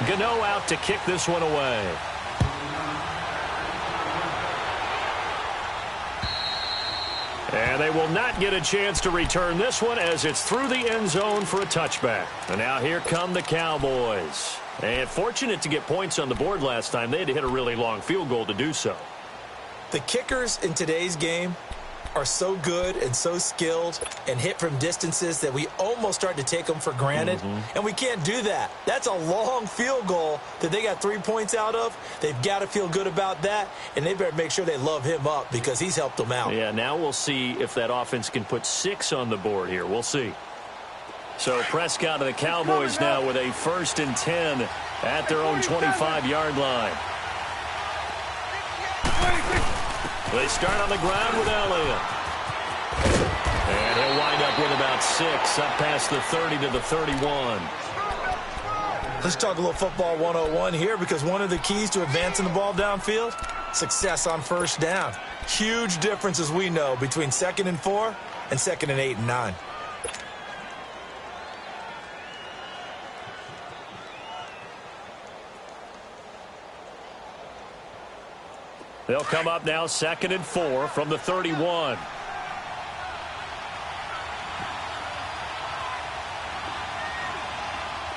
Gano out to kick this one away. And they will not get a chance to return this one as it's through the end zone for a touchback. And now here come the Cowboys. And fortunate to get points on the board last time. They had to hit a really long field goal to do so. The kickers in today's game are so good and so skilled and hit from distances that we almost start to take them for granted. And we can't do that. That's a long field goal that they got 3 points out of. They've got to feel good about that, and they better make sure they love him up because he's helped them out. Yeah, now we'll see if that offense can put 6 on the board here. We'll see. So Prescott and the Cowboys now with a 1st and 10 at their own 25-yard line. They start on the ground with Elliott. And he'll wind up with about 6 up past the 30 to the 31. Let's talk a little football 101 here because one of the keys to advancing the ball downfield, success on first down. Huge difference, as we know, between 2nd and 4 and 2nd and 8 and 9. They'll come up now 2nd and 4 from the 31. There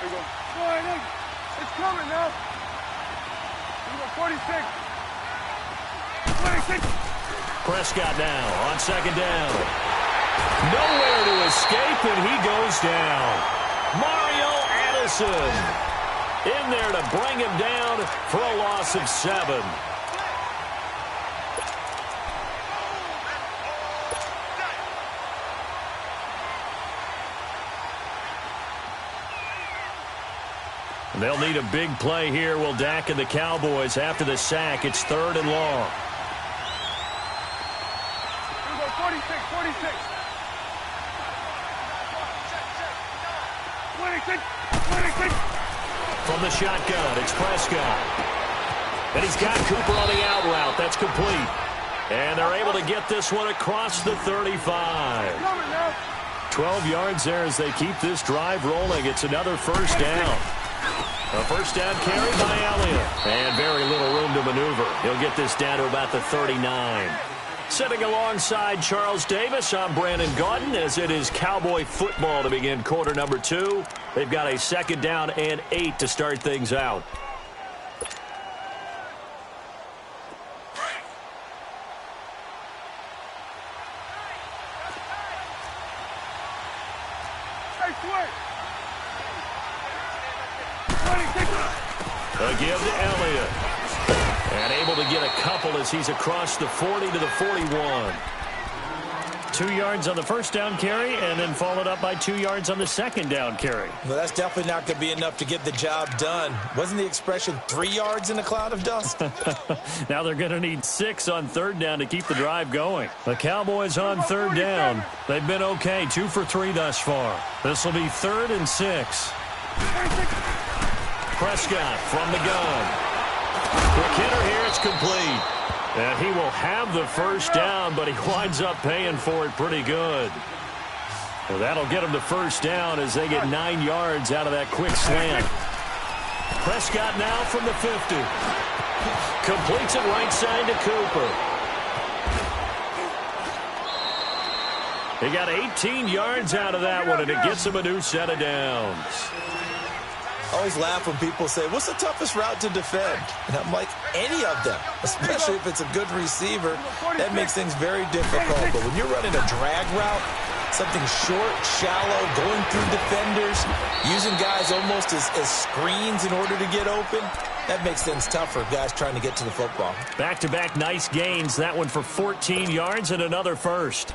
you go. Go ahead, it's coming now. You go 46. 26. Prescott now on 2nd down. Nowhere to escape, and he goes down. Mario Addison in there to bring him down for a loss of 7. They'll need a big play here. Will Dak and the Cowboys after the sack. It's 3rd and long. You go 46, 46. 26, 26. From the shotgun, it's Prescott. And he's got Cooper on the out route. That's complete. And they're able to get this one across the 35. 12 yards there as they keep this drive rolling. It's another 1st down. A 1st down carry by Elliott. And very little room to maneuver. He'll get this down to about the 39. Sitting alongside Charles Davis, I'm Brandon Gaudin as it is Cowboy football to begin quarter number 2. They've got a 2nd down and 8 to start things out. A give to Elliott. And able to get a couple as he's across the 40 to the 41. 2 yards on the 1st down carry and then followed up by 2 yards on the 2nd down carry. Well, that's definitely not going to be enough to get the job done. Wasn't the expression 3 yards in a cloud of dust? Now they're going to need 6 on 3rd down to keep the drive going. The Cowboys on 3rd down. They've been okay, 2 for 3 thus far. This will be 3rd and 6. Prescott from the gun. Quick hitter here, it's complete. And he will have the 1st down, but he winds up paying for it pretty good. Well, that'll get him the 1st down as they get 9 yards out of that quick slant. Prescott now from the 50. Completes it right side to Cooper. He got 18 yards out of that one, and it gets him a new set of downs. I always laugh when people say, what's the toughest route to defend? And I'm like, any of them, especially if it's a good receiver. That makes things very difficult. But when you're running a drag route, something short, shallow, going through defenders, using guys almost as screens in order to get open, that makes things tough for guys trying to get to the football. Back-to-back nice gains. That one for 14 yards and another 1st.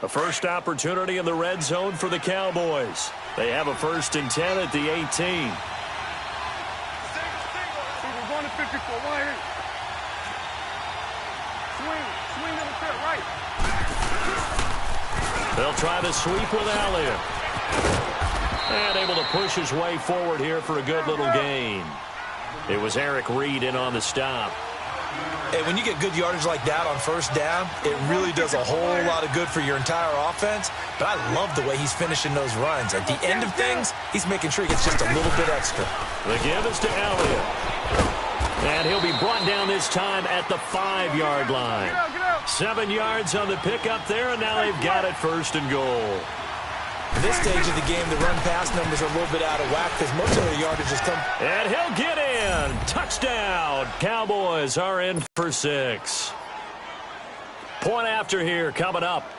A 1st opportunity in the red zone for the Cowboys. They have a 1st and 10 at the 18. We're going to 54. Why here? Swing to the fit, right. They'll try the sweep with Elliott. And able to push his way forward here for a good little gain. It was Eric Reed in on the stop. Hey, when you get good yardage like that on first down, it really does a whole lot of good for your entire offense. But I love the way he's finishing those runs. At the end of things, he's making sure he gets just a little bit extra. The give is to Elliott. And he'll be brought down this time at the 5-yard line. 7 yards on the pickup there, and now they've got it first and goal. At this stage of the game, the run-pass numbers are a little bit out of whack because most of the yardage has come. And he'll get in. Touchdown. Cowboys are in for 6. Point after here coming up.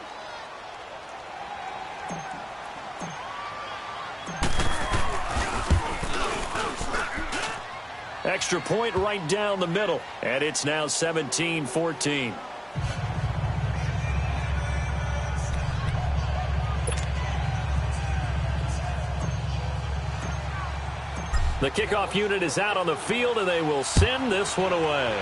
Extra point right down the middle. And it's now 17-14. The kickoff unit is out on the field, and they will send this one away.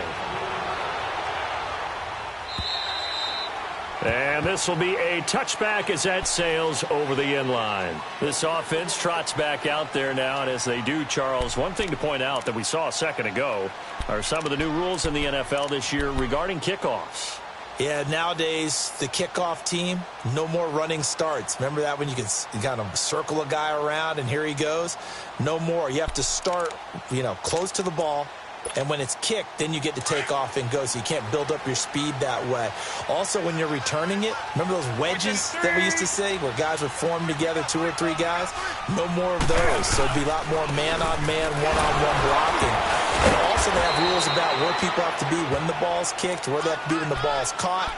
And this will be a touchback as that sails over the end line. This offense trots back out there now, and as they do, Charles, one thing to point out that we saw a second ago are some of the new rules in the NFL this year regarding kickoffs. Yeah, nowadays, the kickoff team, no more running starts. Remember that when you kind of circle a guy around and here he goes? No more. You have to start, close to the ball. And when it's kicked, then you get to take off and go, so you can't build up your speed that way. Also, when you're returning it, remember those wedges that we used to say where guys would form together, 2 or 3 guys? No more of those. So it'd be a lot more man-on-man, one-on-one blocking. And also they have rules about where people have to be when the ball's kicked, where they have to be when the ball's caught.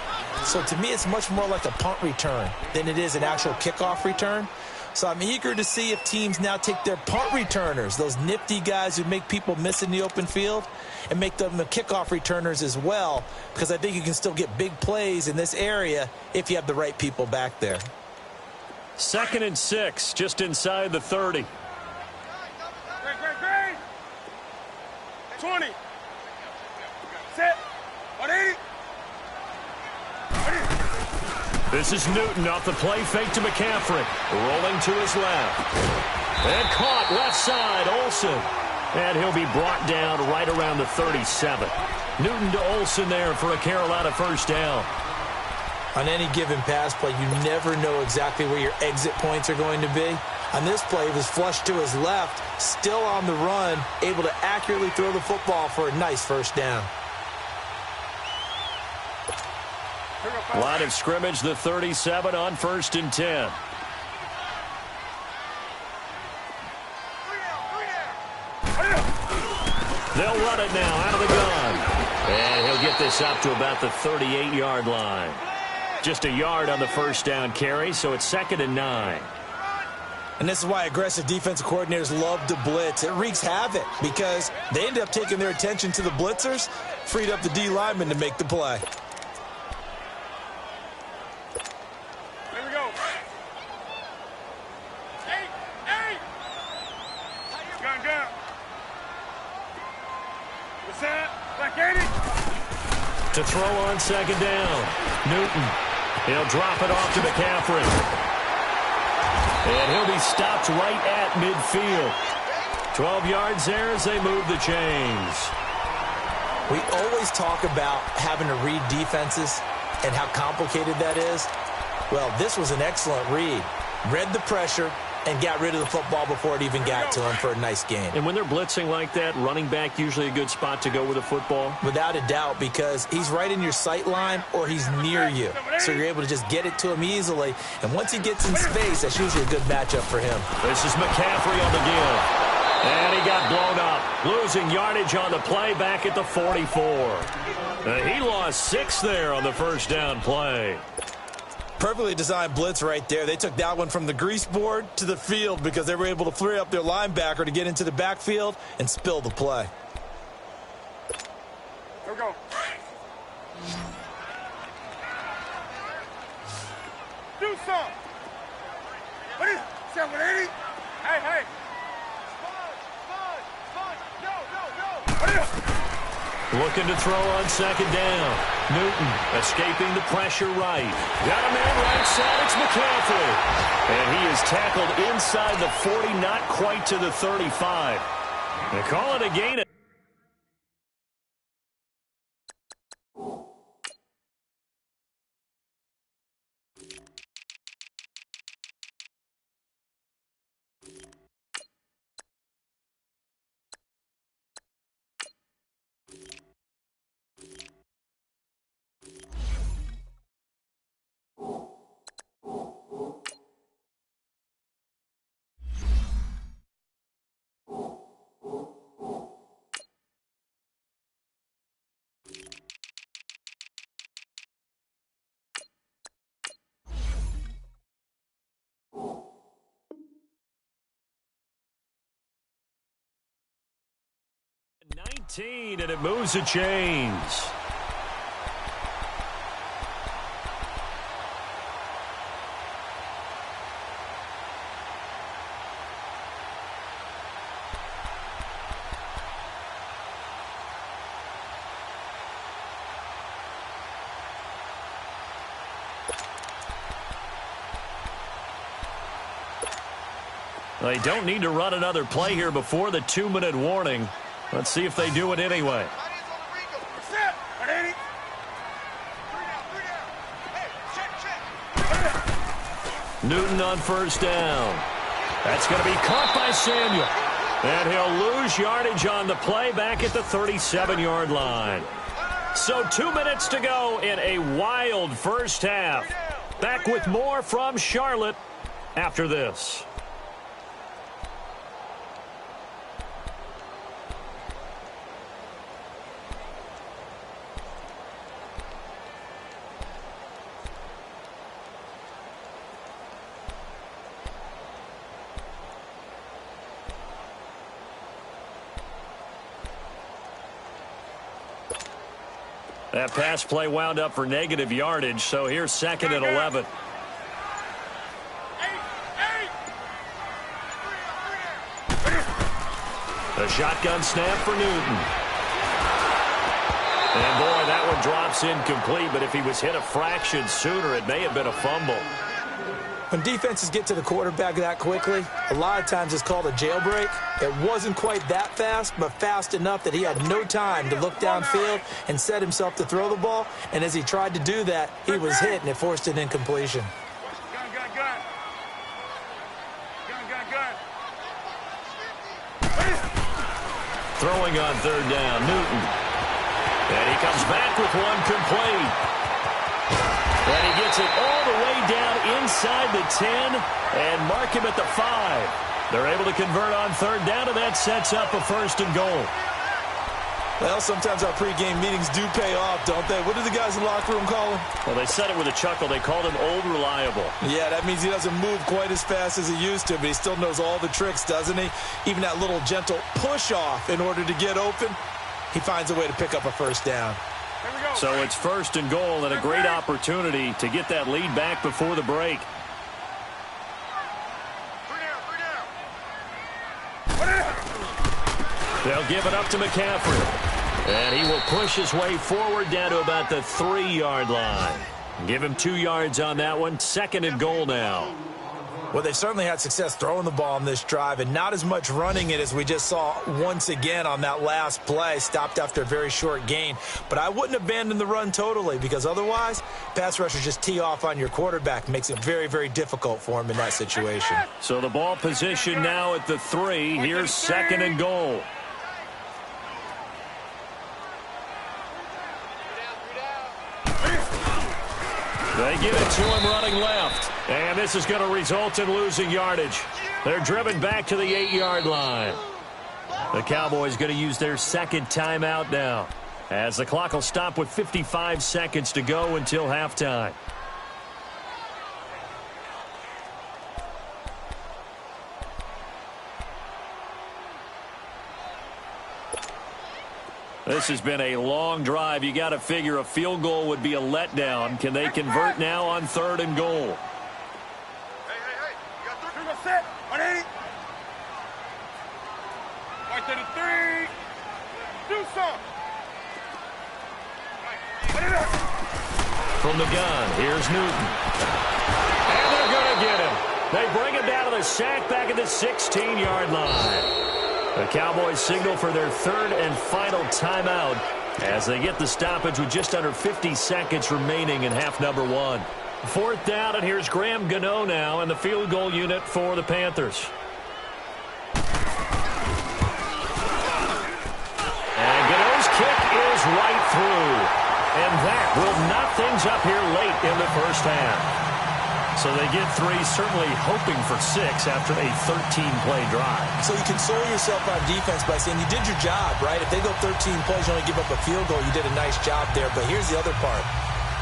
So to me, it's much more like a punt return than it is an actual kickoff return. So I'm eager to see if teams now take their punt returners, those nifty guys who make people miss in the open field, and make them the kickoff returners as well, because I think you can still get big plays in this area if you have the right people back there. 2nd and 6, just inside the 30. Great. 20. Set. 180. This is Newton off the play fake to McCaffrey. Rolling to his left. And caught left side, Olsen. And he'll be brought down right around the 37. Newton to Olsen there for a Carolina first down. On any given pass play, you never know exactly where your exit points are going to be. On this play, it was flushed to his left, still on the run, able to accurately throw the football for a nice first down. Line of scrimmage, the 37 on 1st and 10. They'll run it now out of the gun. And he'll get this up to about the 38-yard line. Just a yard on the first down carry, so it's 2nd and 9. And this is why aggressive defensive coordinators love to blitz. It wreaks havoc because they end up taking their attention to the blitzers, freed up the D lineman to make the play. To throw on 2nd down. Newton. He'll drop it off to McCaffrey. And he'll be stopped right at midfield. 12 yards there as they move the chains. We always talk about having to read defenses and how complicated that is. Well, this was an excellent read. Read the pressure and got rid of the football before it even got to him for a nice gain. And when they're blitzing like that, running back usually a good spot to go with a football? Without a doubt, because he's right in your sight line or he's near you. So you're able to just get it to him easily. And once he gets in space, that's usually a good matchup for him. This is McCaffrey on the give. And he got blown up. Losing yardage on the play back at the 44. He lost 6 there on the first down play. Perfectly designed blitz right there. They took that one from the grease board to the field because they were able to free up their linebacker to get into the backfield and spill the play. Here we go. Do something. What is it? 780? Hey. Spud. What is it? Looking to throw on 2nd down. Newton escaping the pressure right. Got a man right side. It's McCaffrey. And he is tackled inside the 40, not quite to the 35. They call it a gain. 19, and it moves the chains. They don't need to run another play here before the 2-minute warning. Let's see if they do it anyway. Newton on first down. That's going to be caught by Samuel. And he'll lose yardage on the play back at the 37-yard line. So 2 minutes to go in a wild first half. Back with more from Charlotte after this. That pass play wound up for negative yardage, so here's 2nd and 11. The shotgun snap for Newton. And boy, that one drops incomplete, but if he was hit a fraction sooner, it may have been a fumble. When defenses get to the quarterback that quickly, a lot of times it's called a jailbreak. It wasn't quite that fast, but fast enough that he had no time to look downfield and set himself to throw the ball. And as he tried to do that, he was hit, and it forced an incompletion. Throwing on 3rd down, Newton. And he comes back with one complete. And he gets it all the way down inside the 10 and mark him at the 5. They're able to convert on 3rd down, and that sets up a 1st and goal. Well, sometimes our pregame meetings do pay off, don't they? What do the guys in the locker room call him? Well, they said it with a chuckle. They called him Old Reliable. Yeah, that means he doesn't move quite as fast as he used to, but he still knows all the tricks, doesn't he? Even that little gentle push-off in order to get open, he finds a way to pick up a 1st down. So it's 1st and goal and a great opportunity to get that lead back before the break. They'll give it up to McCaffrey. And he will push his way forward down to about the 3-yard line. Give him 2 yards on that one. 2nd and goal now. Well, they've certainly had success throwing the ball on this drive, and not as much running it as we just saw once again on that last play. Stopped after a very short gain. But I wouldn't abandon the run totally, because otherwise, pass rushers just tee off on your quarterback. Makes it very, very difficult for him in that situation. So the ball position now at the 3. Here's 2nd and goal. They give it to him running left. And this is going to result in losing yardage. They're driven back to the 8-yard line. The Cowboys going to use their 2nd timeout now, as the clock will stop with 55 seconds to go until halftime. This has been a long drive. You got to figure a field goal would be a letdown. Can they convert now on 3rd and goal? Hey. You got 3. Go set. 180. Right to the 3. Do something. From the gun, here's Newton. And they're going to get him. They bring him down to the sack back at the 16-yard line. The Cowboys signal for their 3rd and final timeout as they get the stoppage with just under 50 seconds remaining in half number 1. 4th down, and here's Graham Gano now in the field goal unit for the Panthers. And Gano's kick is right through. And that will knot things up here late in the first half. So they get 3, certainly hoping for 6 after a 13-play drive. So you console yourself on defense by saying you did your job, right? If they go 13 plays, you only give up a field goal, you did a nice job there. But here's the other part.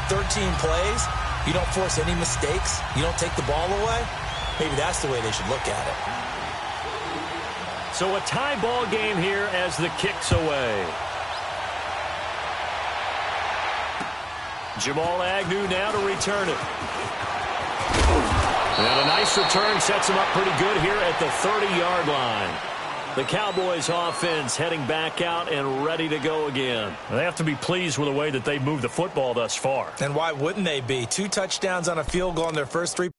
13 plays, you don't force any mistakes, you don't take the ball away. Maybe that's the way they should look at it. So a tie ball game here as the kick's away. Jamal Agnew now to return it. And a nice return sets him up pretty good here at the 30-yard line. The Cowboys offense heading back out and ready to go again. They have to be pleased with the way that they've moved the football thus far. And why wouldn't they be? 2 touchdowns on a field goal in their first 3.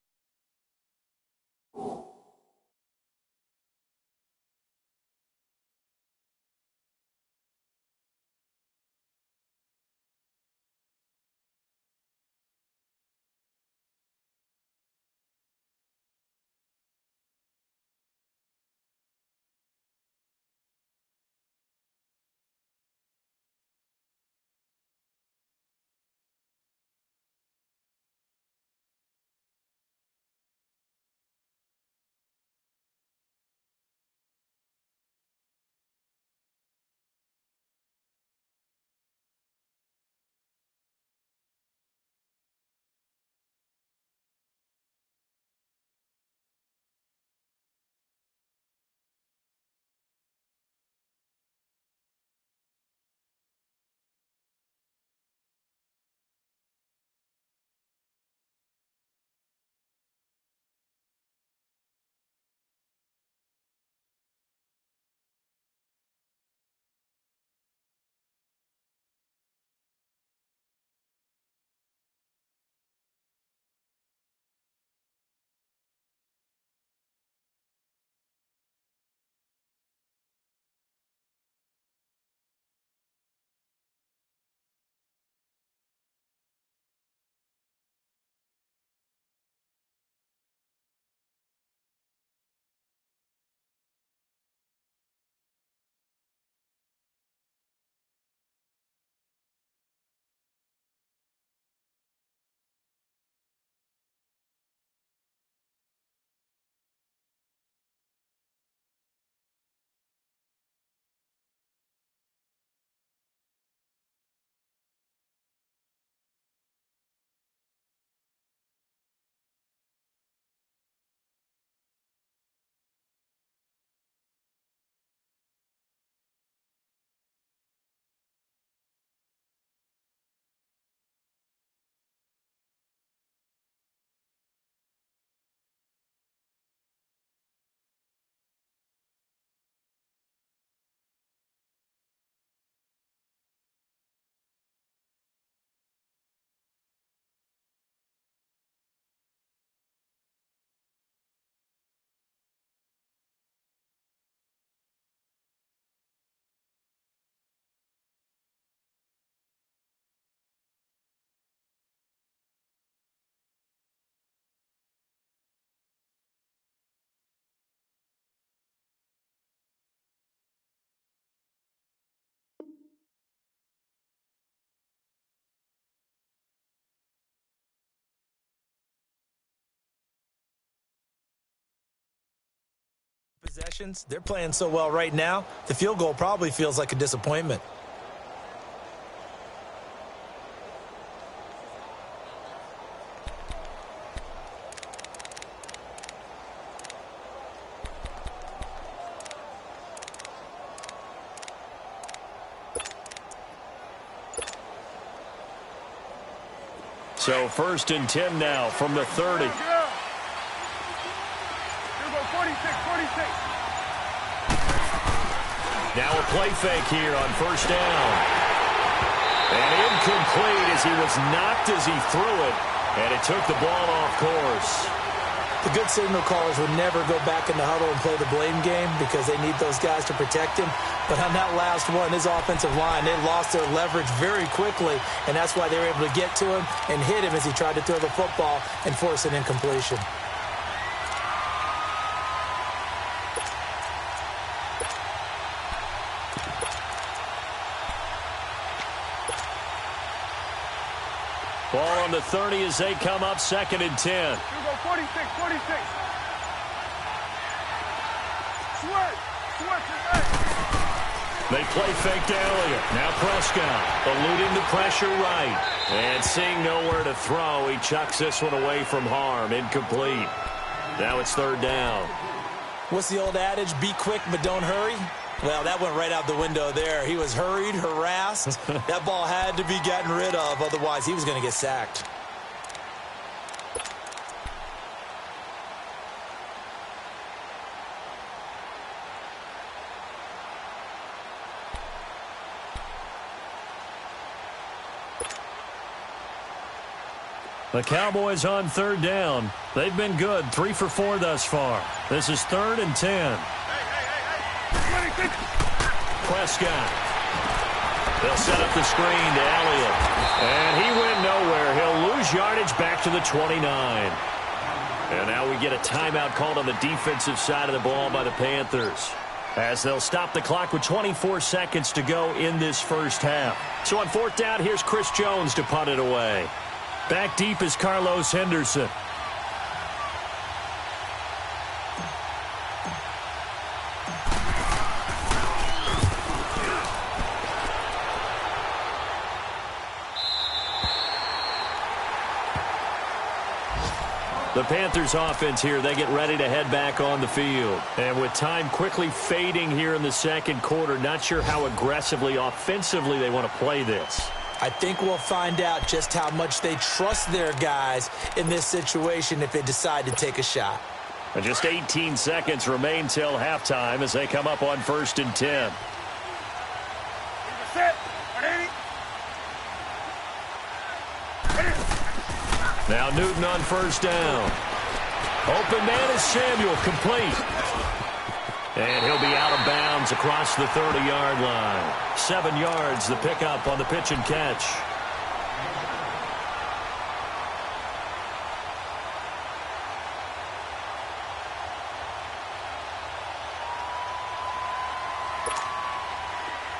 Possessions, they're playing so well right now, the field goal probably feels like a disappointment. So 1st and 10 now from the 30. 46. Now a play fake here on 1st down. And incomplete as he was knocked as he threw it. And it took the ball off course. The good signal callers would never go back in the huddle and play the blame game because they need those guys to protect him. But on that last one, his offensive line, they lost their leverage very quickly, and that's why they were able to get to him and hit him as he tried to throw the football and force an incompletion. Ball on the 30 as they come up 2nd and 10. You go 46. They play fake to Elliott. Now Prescott eluding the pressure right. And seeing nowhere to throw, he chucks this one away from harm. Incomplete. Now it's 3rd down. What's the old adage? Be quick, but don't hurry. Well, that went right out the window there. He was hurried, harassed. That ball had to be gotten rid of, otherwise he was going to get sacked. The Cowboys on third down. They've been good, 3 for 4 thus far. This is 3rd and 10. Prescott. They'll set up the screen to Elliott. And he went nowhere. He'll lose yardage back to the 29. And now we get a timeout called on the defensive side of the ball by the Panthers, as they'll stop the clock with 24 seconds to go in this first half. So on 4th down, here's Chris Jones to punt it away. Back deep is Carlos Henderson. The Panthers offense here, they get ready to head back on the field. And with time quickly fading here in the second quarter, not sure how aggressively, offensively they want to play this. I think we'll find out just how much they trust their guys in this situation if they decide to take a shot. And just 18 seconds remain till halftime as they come up on 1st and 10. Now Newton on 1st down. Open man is Samuel, complete. And he'll be out of bounds across the 30-yard line. 7 yards, the pickup on the pitch and catch.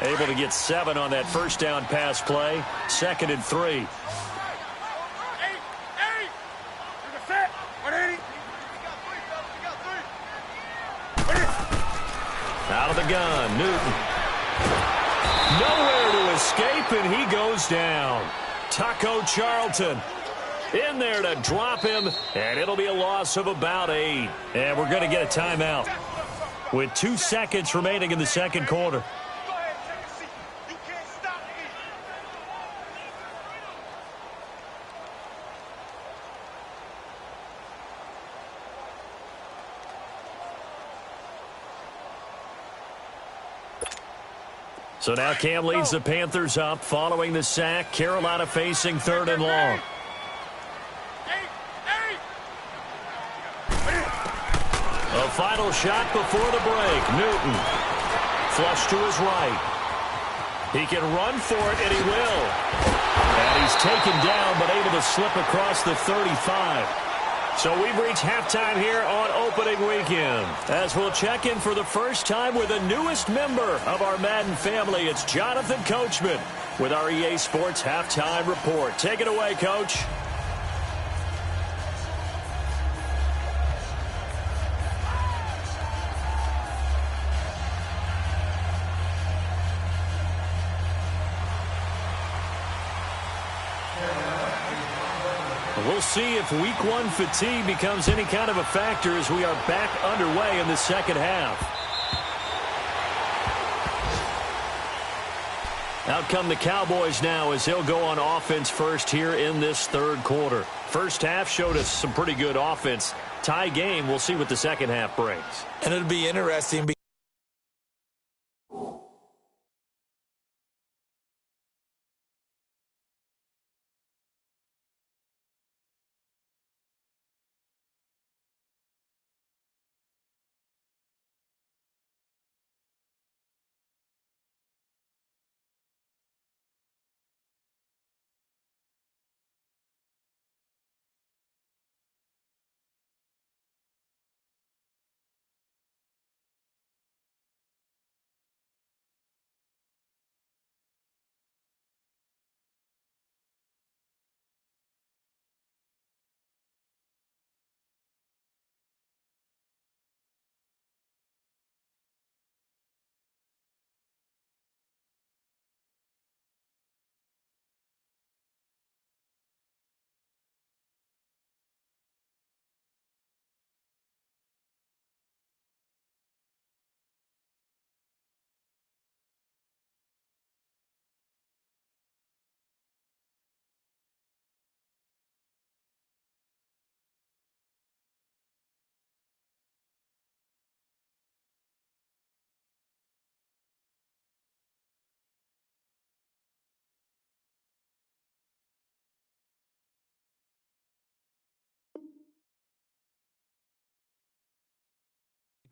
Able to get 7 on that first down pass play. 2nd and 3. Out of the gun, Newton. Nowhere to escape, and he goes down. Taco Charlton in there to drop him, and it'll be a loss of about 8. And we're going to get a timeout with 2 seconds remaining in the second quarter. So now Cam leads the Panthers up following the sack. Carolina facing 3rd and long. A final shot before the break. Newton. Flush to his right. He can run for it, and he will. And he's taken down, but able to slip across the 35. So we've reached halftime here on opening weekend, as we'll check in for the first time with the newest member of our Madden family. It's Jonathan Coachman with our EA Sports Halftime Report. Take it away, Coach. We'll see if week 1 fatigue becomes any kind of a factor as we are back underway in the second half. Out come the Cowboys now as they'll go on offense first here in this third quarter. First half showed us some pretty good offense. Tie game, we'll see what the second half brings. And it'll be interesting because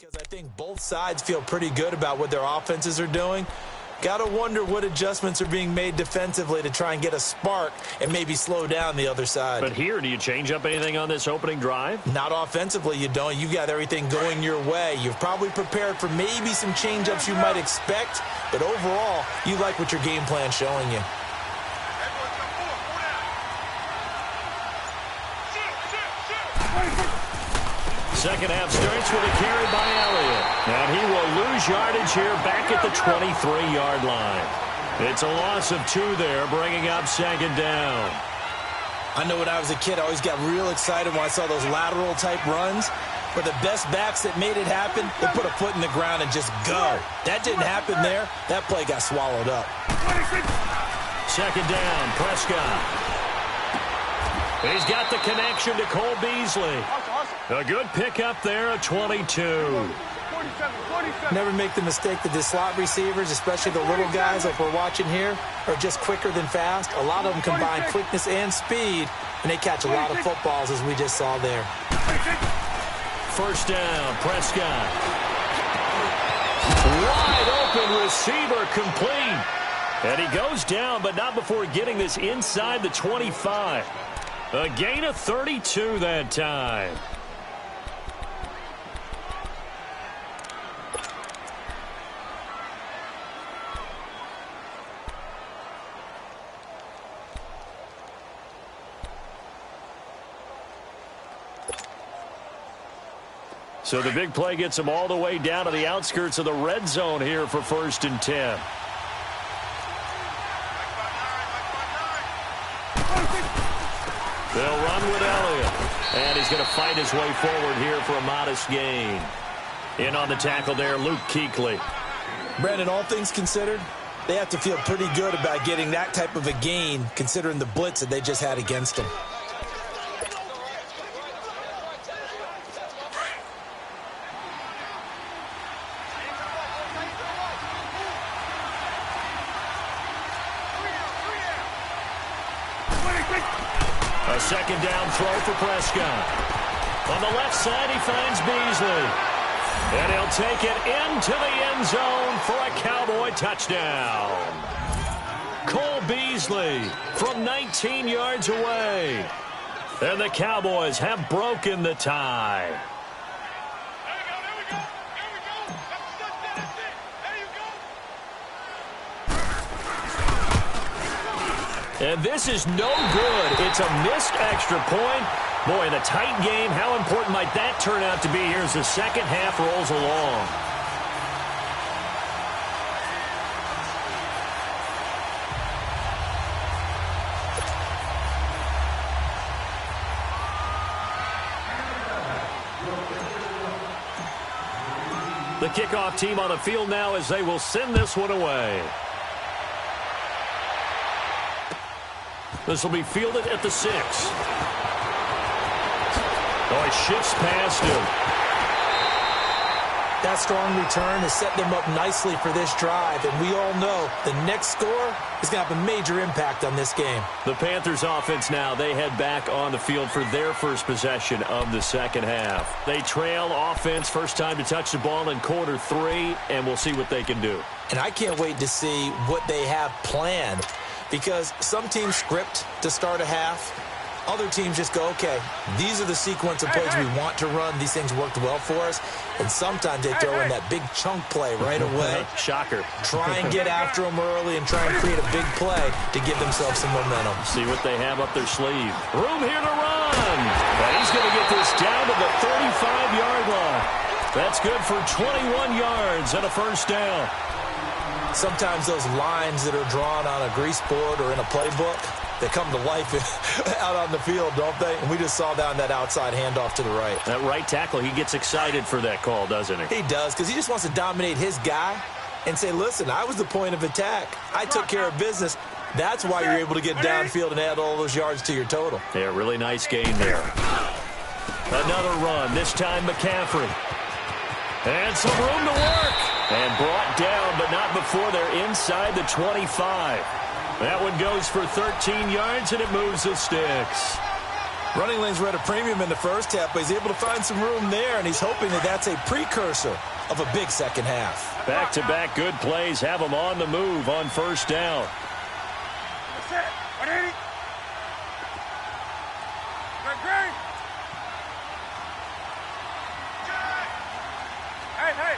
Because I think both sides feel pretty good about what their offenses are doing. Got to wonder what adjustments are being made defensively to try and get a spark and maybe slow down the other side. But here, do you change up anything on this opening drive? Not offensively, you don't. You've got everything going your way. You've probably prepared for maybe some change-ups you might expect, but overall, you like what your game plan's showing you. Second half starts with a carry by Elliott. And he will lose yardage here back at the 23-yard line. It's a loss of 2 there, bringing up second down. I know when I was a kid, I always got real excited when I saw those lateral-type runs. But the best backs that made it happen, they put a foot in the ground and just go. That didn't happen there. That play got swallowed up. Second down, Prescott. He's got the connection to Cole Beasley. A good pickup there at 22. Never make the mistake that the slot receivers, especially the little guys like we're watching here, are just quicker than fast. A lot of them combine quickness and speed, and they catch a lot of footballs, as we just saw there. First down, Prescott. Wide open receiver, complete. And he goes down, but not before getting this inside the 25. A gain of 32 that time. So the big play gets him all the way down to the outskirts of the red zone here for 1st and 10. They'll run with Elliott. And he's going to fight his way forward here for a modest gain. In on the tackle there, Luke Kuechly. Brandon, all things considered, they have to feel pretty good about getting that type of a gain, considering the blitz that they just had against them. A second down throw for Prescott. On the left side, he finds Beasley. And he'll take it into the end zone for a Cowboy touchdown. Cole Beasley from 19 yards away. And the Cowboys have broken the tie. And this is no good. It's a missed extra point. Boy, in a tight game, how important might that turn out to be here as the second half rolls along? The kickoff team on the field now as they will send this one away. This will be fielded at the 6. Oh, he shifts past him. That strong return has set them up nicely for this drive, and we all know the next score is going to have a major impact on this game. The Panthers offense now, they head back on the field for their first possession of the second half. They trail offense, first time to touch the ball in quarter 3, and we'll see what they can do. And I can't wait to see what they have planned, because some teams script to start a half. Other teams just go, okay, these are the sequence of plays we want to run. These things worked well for us. And sometimes they throw in that big chunk play right away. Shocker. Try and get after them early and try and create a big play to give themselves some momentum. See what they have up their sleeve. Room here to run. And he's going to get this down to the 35-yard line. That's good for 21 yards and a first down. Sometimes those lines that are drawn on a grease board or in a playbook, they come to life out on the field, don't they? And we just saw that on that outside handoff to the right. That right tackle, he gets excited for that call, doesn't he? He does, because he just wants to dominate his guy and say, listen, I was the point of attack. I took care of business. That's why you're able to get downfield and add all those yards to your total. Yeah, really nice gain there. Another run, this time McCaffrey. And some room to work. And brought down, but not before they're inside the 25. That one goes for 13 yards, and it moves the sticks. Running lanes were at a premium in the first half, but he's able to find some room there, and he's hoping that that's a precursor of a big second half. Back-to-back good plays have him on the move on first down. That's it. 180. Great. Hey.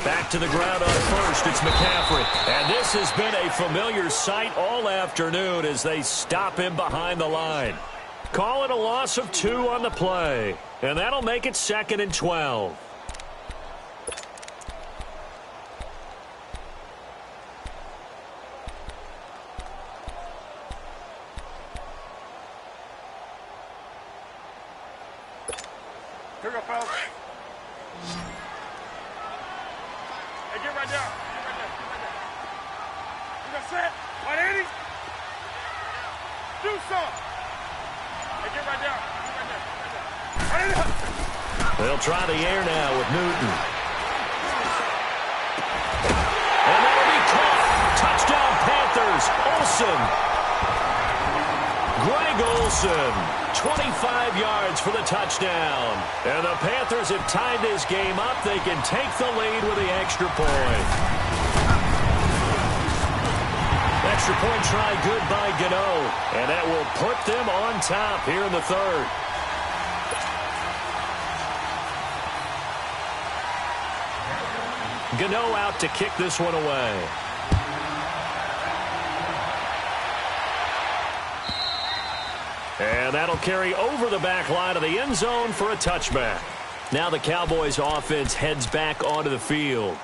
Back to the ground on first. It's McCaffrey. And this has been a familiar sight all afternoon as they stop him behind the line. Call it a loss of 2 on the play. And that'll make it 2nd and 12. Here we go, fellas. Hey, get right down. You got set? 180? Do something. Hey, get right down. 180. They'll try the air now with Newton. And that'll be caught. Touchdown, Panthers. Olsen. Greg Olsen. 25 yards for the touchdown. And the Panthers have tied this game up. They can take the lead with the extra point. Extra point try good by Gano. And that will put them on top here in the third. Gano out to kick this one away. And that'll carry over the back line of the end zone for a touchback. Now the Cowboys offense heads back onto the field.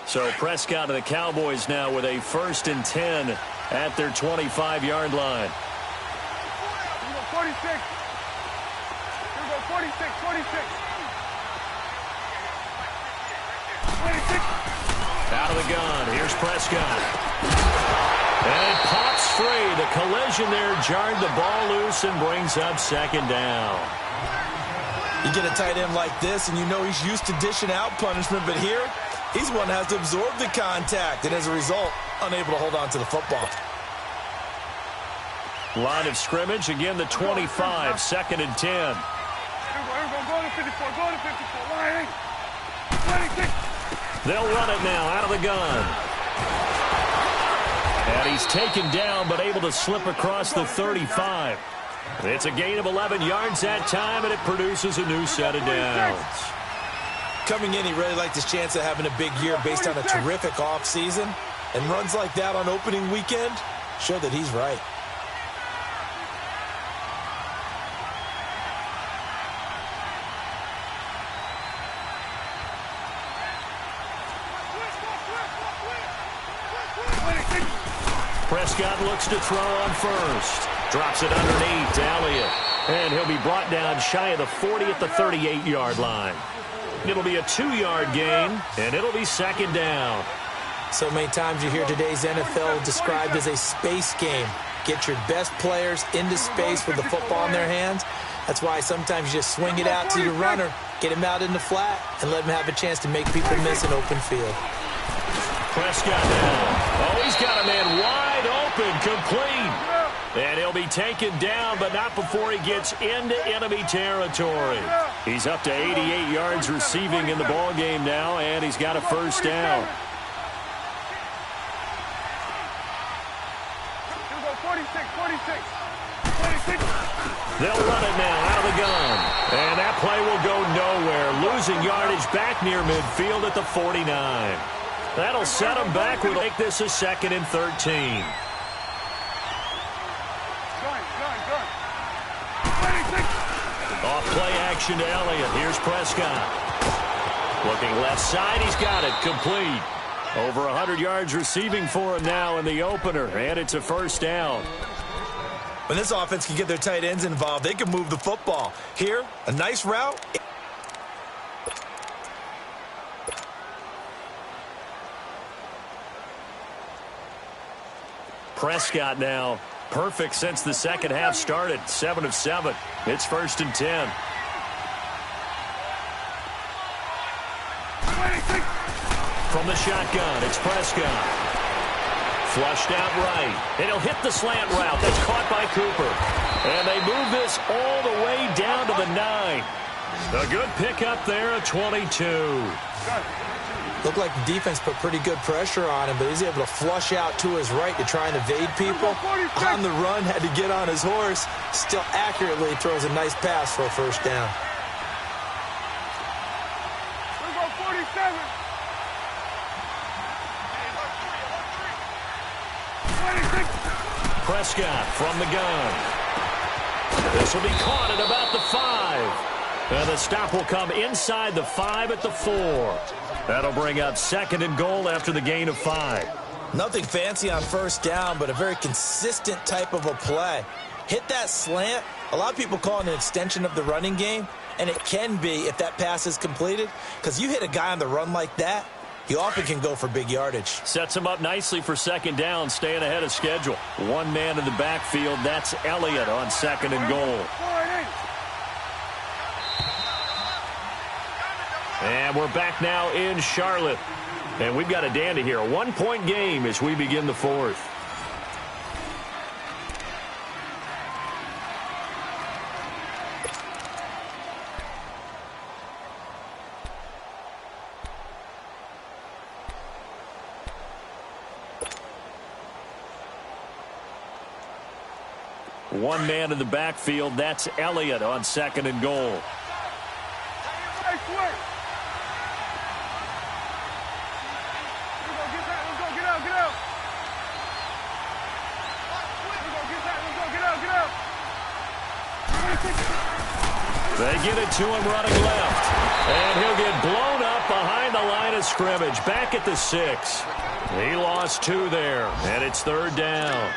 So Prescott and the Cowboys now with a 1st and 10 at their 25-yard line. Here we go, 46. Here we go, 46. 26. Out of the gun. Here's Prescott. And it pops free. The collision there jarred the ball loose and brings up 2nd down. You get a tight end like this, and you know he's used to dishing out punishment, but here, he's one that has to absorb the contact, and as a result, unable to hold on to the football. Line of scrimmage, again the 25, 2nd and 10. Here we go, go to 54, line 26. They'll run it now out of the gun. And he's taken down, but able to slip across the 35. It's a gain of 11 yards that time, and it produces a new set of downs. Coming in, he really liked his chance of having a big year based on a terrific offseason. And runs like that on opening weekend show that he's right. Prescott looks to throw on first. Drops it underneath to Elliott. And he'll be brought down shy of the 40 at the 38-yard line. It'll be a 2-yard gain, and it'll be 2nd down. So many times you hear today's NFL described as a space game. Get your best players into space with the football in their hands. That's why sometimes you just swing it out to your runner, get him out in the flat, and let him have a chance to make people miss an open field. Prescott now. Oh, he's got a man wide open, complete. And he'll be taken down, but not before he gets into enemy territory. He's up to 88 yards receiving in the ballgame now, and he's got a 1st down. Here we go, 46. They'll run it now out of the gun. And that play will go nowhere, losing yardage back near midfield at the 49. That'll set them back. We'll make this a 2nd and 13. Off play action to Elliott. Here's Prescott. Looking left side. He's got it. Complete. Over 100 yards receiving for him now in the opener. And it's a 1st down. When this offense can get their tight ends involved, they can move the football. Here, a nice route. Prescott now perfect since the second half started. 7 of 7. It's 1st and 10. From the shotgun, it's Prescott. Flushed out right. And he'll hit the slant route. That's caught by Cooper. And they move this all the way down to the 9. A good pickup there at 22. Looked like the defense put pretty good pressure on him, but he's able to flush out to his right to try and evade people. On the run, had to get on his horse. Still accurately throws a nice pass for a first down. Prescott from the gun. This will be caught at about the 5. And the stop will come inside the 5 at the 4. That'll bring up 2nd and goal after the gain of 5. Nothing fancy on first down, but a very consistent type of a play. Hit that slant. A lot of people call it an extension of the running game, and it can be if that pass is completed, because you hit a guy on the run like that, he often can go for big yardage. Sets him up nicely for 2nd down, staying ahead of schedule. One man in the backfield, that's Elliott on 2nd and goal. And we're back now in Charlotte. And we've got a dandy here. A 1-point game as we begin the 4th. One man in the backfield, that's Elliott on 2nd and goal. They get it to him running left. And he'll get blown up behind the line of scrimmage. Back at the 6. He lost 2 there. And it's 3rd down.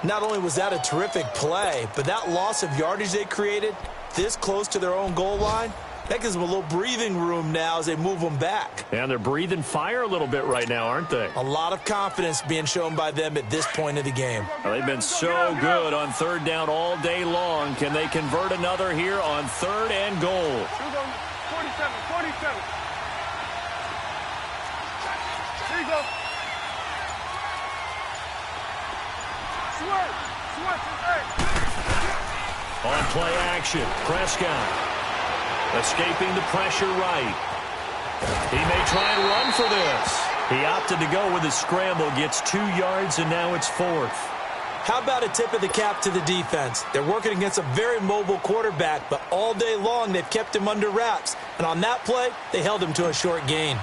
Not only was that a terrific play, but that loss of yardage they created this close to their own goal line, that gives them a little breathing room now as they move them back. And they're breathing fire a little bit right now, aren't they? A lot of confidence being shown by them at this point of the game. Well, they've been so good on 3rd down all day long. Can they convert another here on 3rd and goal? 47. There you go. On play action, Prescott escaping the pressure right. He may try and run for this. He opted to go with a scramble, gets 2 yards, and now it's 4th. How about a tip of the cap to the defense? They're working against a very mobile quarterback, but all day long they've kept him under wraps. And on that play, they held him to a short gain.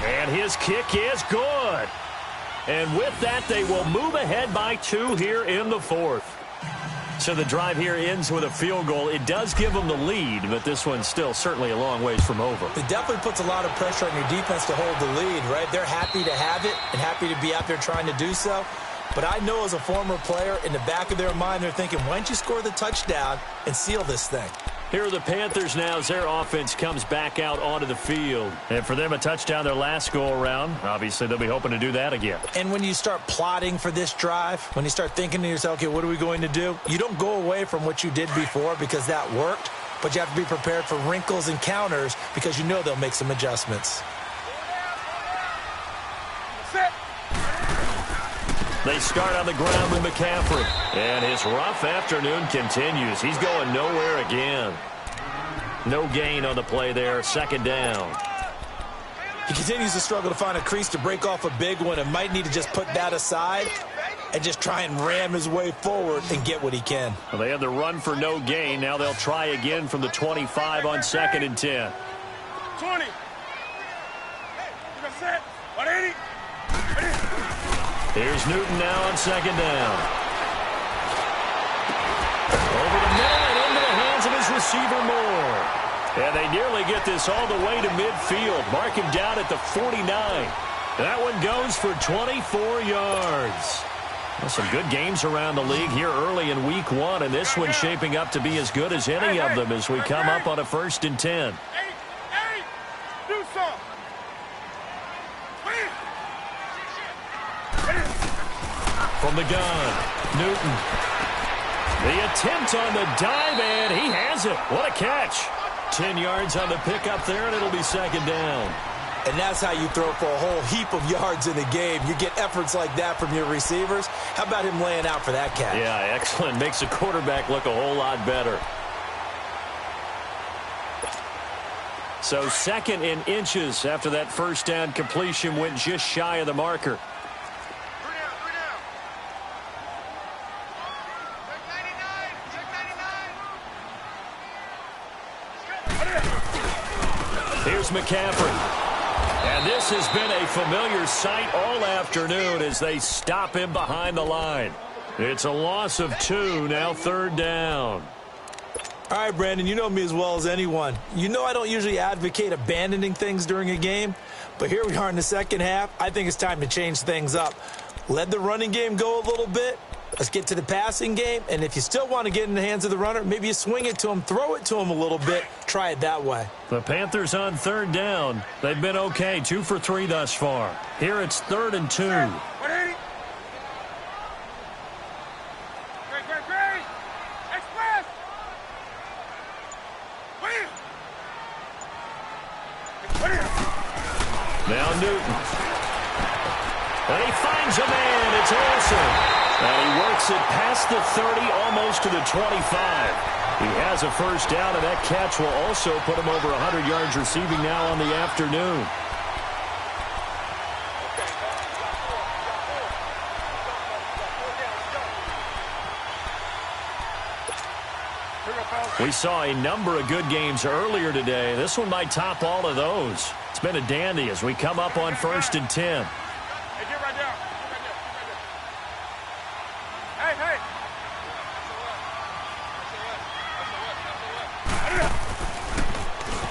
And his kick is good. And with that, they will move ahead by 2 here in the 4th. So the drive here ends with a field goal. It does give them the lead, but this one's still certainly a long ways from over. It definitely puts a lot of pressure on your defense to hold the lead, right? They're happy to have it and happy to be out there trying to do so. But I know as a former player, in the back of their mind, they're thinking, why don't you score the touchdown and seal this thing? Here are the Panthers now as their offense comes back out onto the field. And for them, a touchdown their last go-around. Obviously, they'll be hoping to do that again. And when you start plotting for this drive, when you start thinking to yourself, okay, what are we going to do? You don't go away from what you did before because that worked, but you have to be prepared for wrinkles and counters because you know they'll make some adjustments. They start on the ground with McCaffrey. And his rough afternoon continues. He's going nowhere again. No gain on the play there. 2nd down. He continues to struggle to find a crease to break off a big one and might need to just put that aside and just try and ram his way forward and get what he can. Well, they had the run for no gain. Now they'll try again from the 25 on 2nd and 10. 20. Here's Newton now on 2nd down. Over the middle and into the hands of his receiver Moore. And they nearly get this all the way to midfield. Mark him down at the 49. That one goes for 24 yards. Well, some good games around the league here early in week 1, and this one's shaping up to be as good as any of them as we come up on a 1st and 10. Do something. From the gun, Newton. The attempt on the dive, and he has it. What a catch. 10 yards on the pickup there, and it'll be second down. And that's how you throw for a whole heap of yards in the game. You get efforts like that from your receivers. How about him laying out for that catch? Yeah, excellent. Makes the quarterback look a whole lot better. So 2nd in inches after that first down completion went just shy of the marker. Here's McCaffrey. And this has been a familiar sight all afternoon as they stop him behind the line. It's a loss of 2, now 3rd down. All right, Brandon, you know me as well as anyone. You know I don't usually advocate abandoning things during a game, but here we are in the second half. I think it's time to change things up. Let the running game go a little bit. Let's get to the passing game, and if you still want to get in the hands of the runner, maybe you swing it to him, throw it to him a little bit, try it that way. The Panthers on 3rd down. They've been okay, 2 for 3 thus far. Here it's 3rd and 2. Express! Now Newton. And he finds a man. It's Olsen. And he works it past the 30, almost to the 25. He has a first down, and that catch will also put him over 100 yards receiving now on the afternoon. We saw a number of good games earlier today. This one might top all of those. It's been a dandy as we come up on 1st and 10. Hey, get right down. Hey.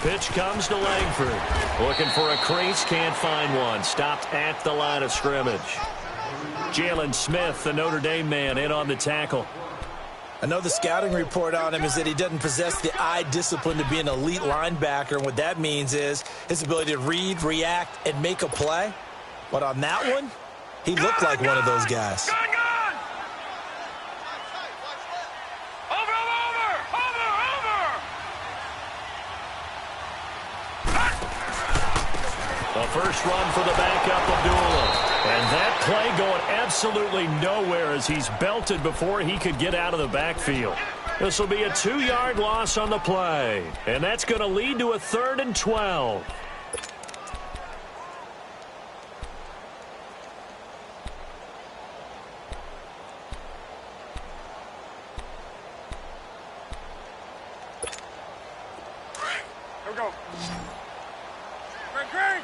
Pitch comes to Langford. Looking for a crease, can't find one. Stopped at the line of scrimmage. Jalen Smith, the Notre Dame man, in on the tackle. I know the scouting report on him is that he doesn't possess the eye discipline to be an elite linebacker, and what that means is his ability to read, react, and make a play. But on that one, he looked like one of those guys. The first run for the backup, Abdullah. And that play going absolutely nowhere as he's belted before he could get out of the backfield. This will be a 2-yard loss on the play. And that's going to lead to a 3rd and 12. Here we go. Great.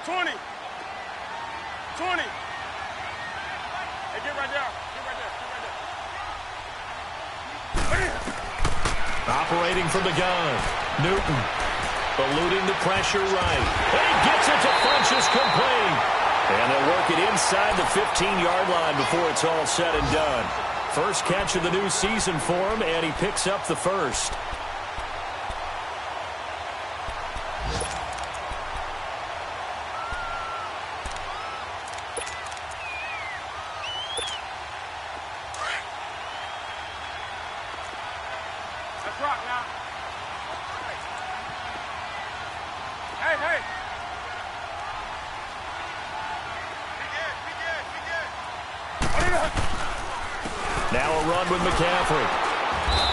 20. 20. Hey, get right there. Operating from the gun. Newton. Eluding the pressure right. And he gets it to Funchess complete. And they'll work it inside the 15-yard line before it's all said and done. First catch of the new season for him, and he picks up the first. Let's rock now. Hey. Now a run with McCaffrey.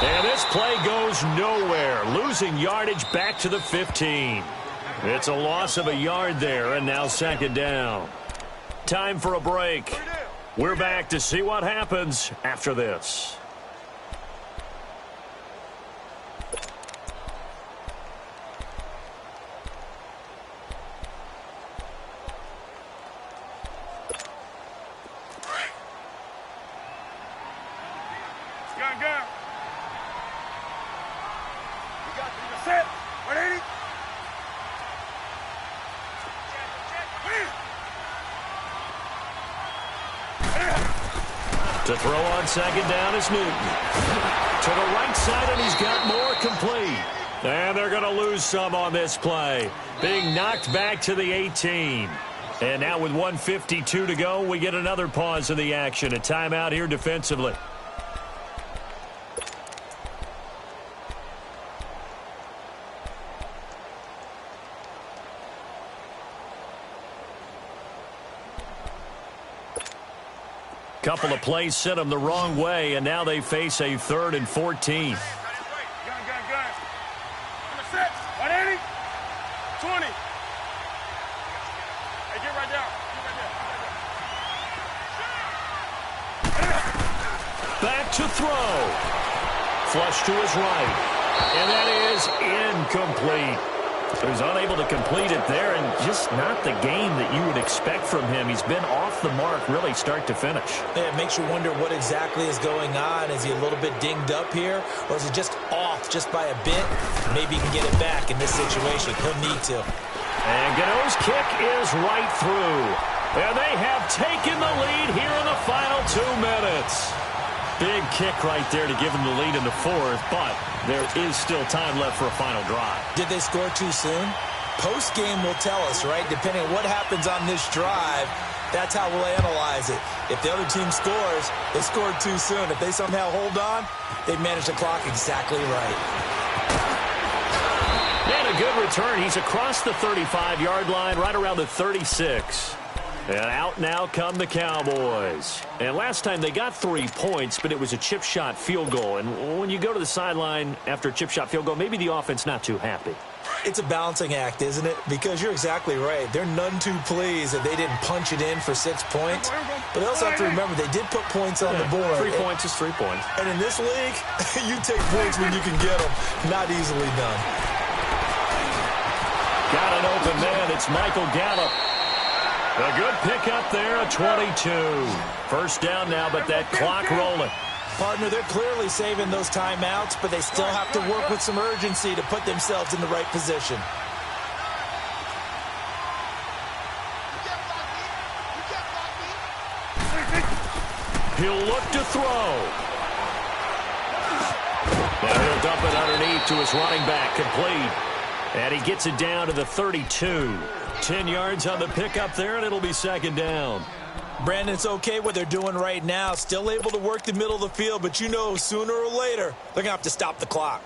And this play goes nowhere. Losing yardage back to the 15. It's a loss of a yard there, and now 2nd down. Time for a break. We're back to see what happens after this. Gun. We got you. Set. 180. To throw on 2nd down is Newton. To the right side, and he's got more complete. And they're going to to lose some on this play. Being knocked back to the 18. And now with 1:52 to go, we get another pause in the action. A timeout here defensively. Couple of plays sent them the wrong way, and now they face a 3rd and 14. Gun. Number 6, 180, 20. Hey, get right down. Back to throw. Flush to his right. And that is incomplete. He was unable to complete it there, and just not the game that you would expect from him. He's been off the mark really start to finish. Yeah, it makes you wonder what exactly is going on. Is he a little bit dinged up here, or is he just off just by a bit? Maybe he can get it back in this situation. He'll need to. And Gano's kick is right through. And they have taken the lead here in the final 2 minutes. Big kick right there to give them the lead in the 4th, but there is still time left for a final drive. Did they score too soon? Post-game will tell us, right? Depending on what happens on this drive, that's how we'll analyze it. If the other team scores, they scored too soon. If they somehow hold on, they manage the clock exactly right. And a good return. He's across the 35-yard line, right around the 36. And out now come the Cowboys. And last time they got 3 points, but it was a chip shot field goal. And when you go to the sideline after a chip shot field goal, maybe the offense not too happy. It's a balancing act, isn't it? Because you're exactly right. They're none too pleased that they didn't punch it in for 6 points. But they also have to remember they did put points on the board. 3 points is 3 points. And in this league, you take points when you can get them. Not easily done. Got an open man. It's Michael Gallup. A good pickup there, a 22. First down now, but that clock rolling. Partner, they're clearly saving those timeouts, but they still have to work with some urgency to put themselves in the right position. He'll look to throw. Now he'll dump it underneath to his running back, complete. And he gets it down to the 32. 10 yards on the pickup there, and it'll be 2nd down. Brandon, it's okay what they're doing right now. Still able to work the middle of the field, but you know sooner or later they're going to have to stop the clock.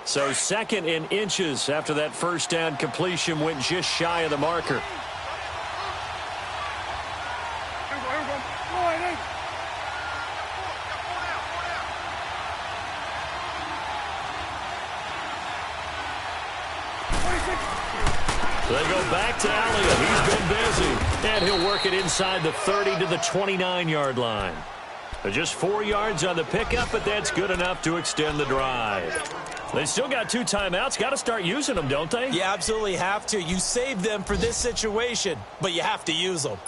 So 2nd and inches after that first down completion went just shy of the marker. They go back to Elliott. He's been busy. And he'll work it inside the 30 to the 29-yard line. Just 4 yards on the pickup, but that's good enough to extend the drive. They still got 2 timeouts. Got to start using them, don't they? You absolutely have to. You save them for this situation, but you have to use them.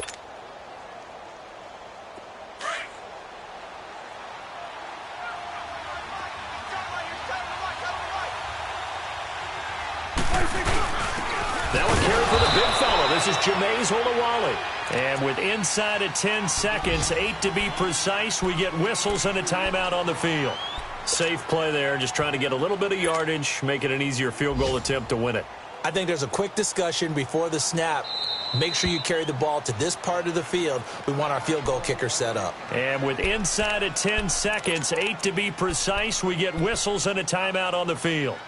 That one carried for the big fella. This is Jameis Olawale. And with inside of 10 seconds, 8 to be precise, we get whistles and a timeout on the field. Safe play there, just trying to get a little bit of yardage, make it an easier field goal attempt to win it. I think there's a quick discussion before the snap. Make sure you carry the ball to this part of the field. We want our field goal kicker set up. And with inside of 10 seconds, 8 to be precise, we get whistles and a timeout on the field.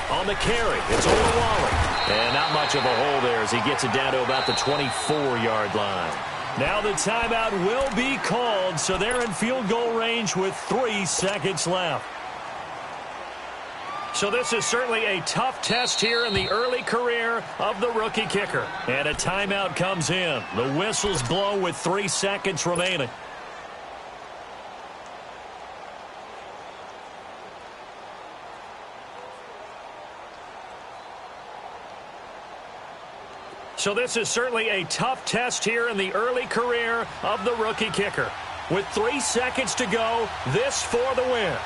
On the carry, it's Olawale. And not much of a hole there as he gets it down to about the 24-yard line. Now the timeout will be called, so they're in field goal range with 3 seconds left. So this is certainly a tough test here in the early career of the rookie kicker. And a timeout comes in. The whistles blow with 3 seconds remaining. So this is certainly a tough test here in the early career of the rookie kicker. with 3 seconds to go. This for the win.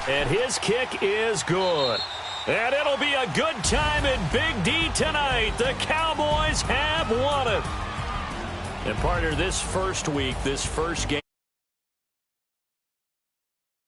And his kick is good. And it'll be a good time in Big D tonight. The Cowboys have won it. And partner, this first week, this first game.